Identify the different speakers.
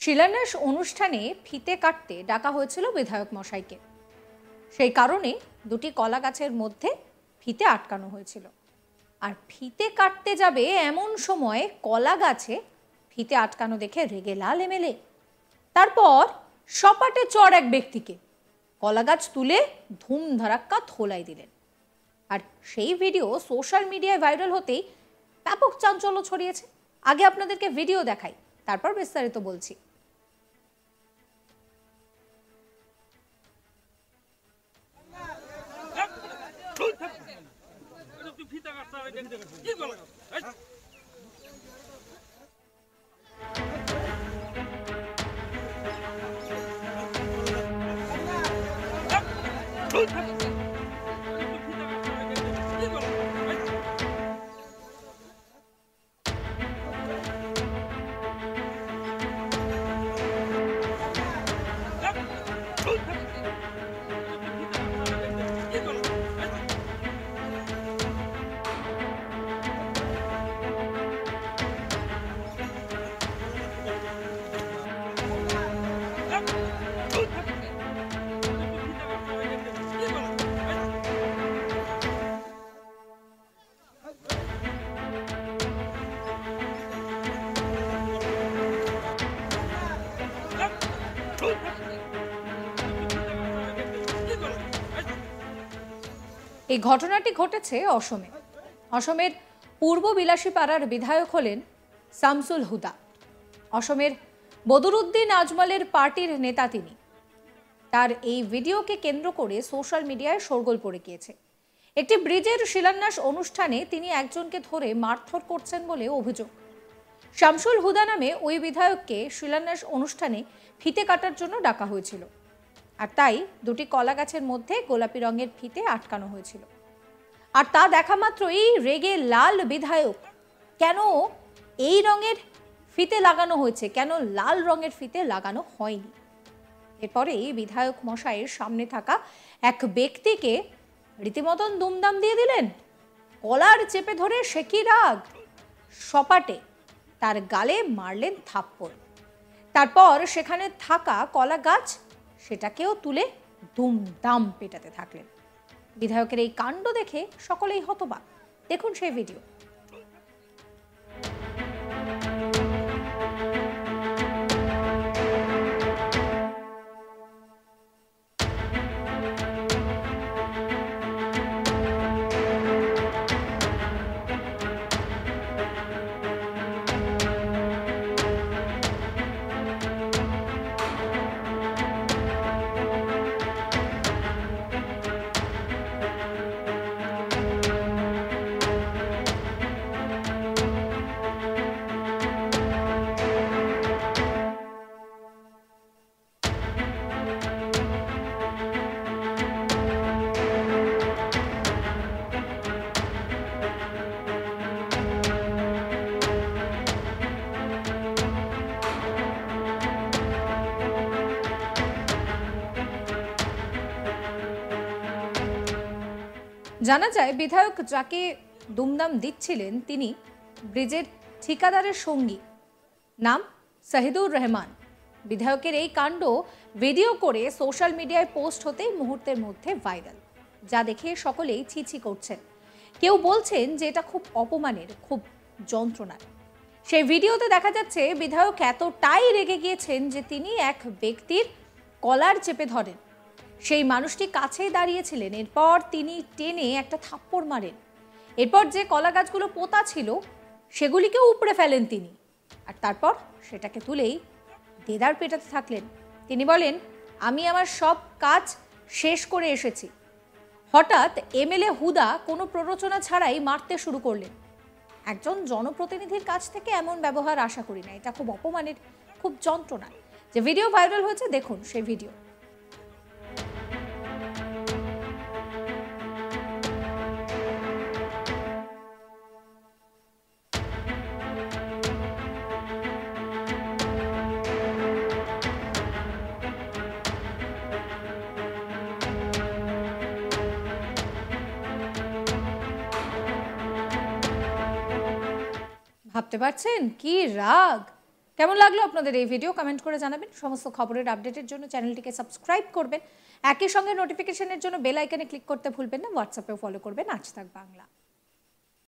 Speaker 1: শিলান্যাস অনুষ্ঠানে ফিতে কাটতে ডাকা হয়েছিল বিধায়ক মশাইকে। সেই কারণে দুটি কলা গাছের মধ্যে ফিতে আটকানো হয়েছিল। আর ফিতে কাটতে যাবে এমন সময় কলা গাছে ফিতে আটকানো দেখে রেগে লাল এমএলএ। তারপর সপাটে চড় এক ব্যক্তিকে কলা গাছ তুলে ধুম ধারাক্কা থোলাই দিলেন। আর সেই ভিডিও সোশ্যাল মিডিয়ায় ভাইরাল হতেই ব্যাপক চাঞ্চল্য ছড়িয়েছে। আগে আপনাদেরকে ভিডিও দেখাই, তারপর বিস্তারিত বলছি। এই ঘটনাটি ঘটেছে অসমে। অসমের পূর্ব বিলাসীপাড়ার বিধায়ক হলেন শামসুল হুদা। অসমের বদরুদ্দিন আজমলের পার্টির নেতা তিনি। তার এই ভিডিওকে কেন্দ্র করে সোশ্যাল মিডিয়ায় শোরগোল পড়ে গিয়েছে। একটি ব্রিজের শিলান্যাস অনুষ্ঠানে তিনি একজনকে ধরে মারধর করছেন বলে অভিযোগ। শামসুল হুদা নামে ওই বিধায়ককে শিলান্যাস অনুষ্ঠানে ফিতে কাটার জন্য ডাকা হয়েছিল। আর তাই দুটি কলা গাছের মধ্যে গোলাপি রঙের ফিতে আটকানো হয়েছিল। আর তা দেখা মাত্রই রেগে লাল বিধায়ক, কেন এই রঙের ফিতে লাগানো হয়েছে, কেন লাল রঙের ফিতে লাগানো হয়নি। এরপরে বিধায়ক মশাইয়ের সামনে থাকা এক ব্যক্তিকে রীতিমতন দুমদাম দিয়ে দিলেন। কলার চেপে ধরে সে কি রাগ, সপাটে তার গালে মারলেন থাপ্পড়। তারপর সেখানে থাকা কলা গাছ সেটাকেও তুলে দুমদাম পেটাতে থাকলেন। বিধায়কের এই কাণ্ড দেখে সকলেই হতবাক। দেখুন সেই ভিডিও। জানা যায় বিধায়ক যাকে দুমদাম দিচ্ছিলেন তিনি ব্রিজের ঠিকাদারের সঙ্গী, নাম শহীদুর রহমান। বিধায়কের এই কাণ্ড ভিডিও করে সোশ্যাল মিডিয়ায় পোস্ট হতেই মুহূর্তের মধ্যে ভাইরাল, যা দেখে সকলেই ছিছি করছেন। কেউ বলছেন যে এটা খুব অপমানের, খুব যন্ত্রণার। সেই ভিডিওতে দেখা যাচ্ছে বিধায়ক এতটাই রেগে গিয়েছেন যে তিনি এক ব্যক্তির কলার চেপে ধরেন। সেই মানুষটি কাছেই দাঁড়িয়েছিলেন। এরপর তিনি টেনে একটা থাপ্পড় মারেন। এরপর যে কলা গাছগুলো পোতা ছিল সেগুলিকেও উপড়ে ফেলেন তিনি। আর তারপর সেটাকে তুলেই দেদার পেটাতে থাকলেন। তিনি বলেন, আমি আমার সব কাজ শেষ করে এসেছি। হঠাৎ এমএলএ হুদা কোনো প্ররোচনা ছাড়াই মারতে শুরু করলেন। একজন জনপ্রতিনিধির কাছ থেকে এমন ব্যবহার আশা করি না। এটা খুব অপমানের, খুব যন্ত্রণার। যে ভিডিও ভাইরাল হয়েছে, দেখুন সেই ভিডিও। ভাবতে পারছেন কি রাগ, কেমন লাগলো আপনাদের এই ভিডিও কমেন্ট করে জানাবেন। সমস্ত খবরের আপডেটের জন্য চ্যানেলটিকে সাবস্ক্রাইব করবেন। একই সঙ্গে নোটিফিকেশনের জন্য বেল আইকনে ক্লিক করতে ভুলবেন না। হোয়াটসঅ্যাপেও ফলো করবেন আজ তাক বাংলা।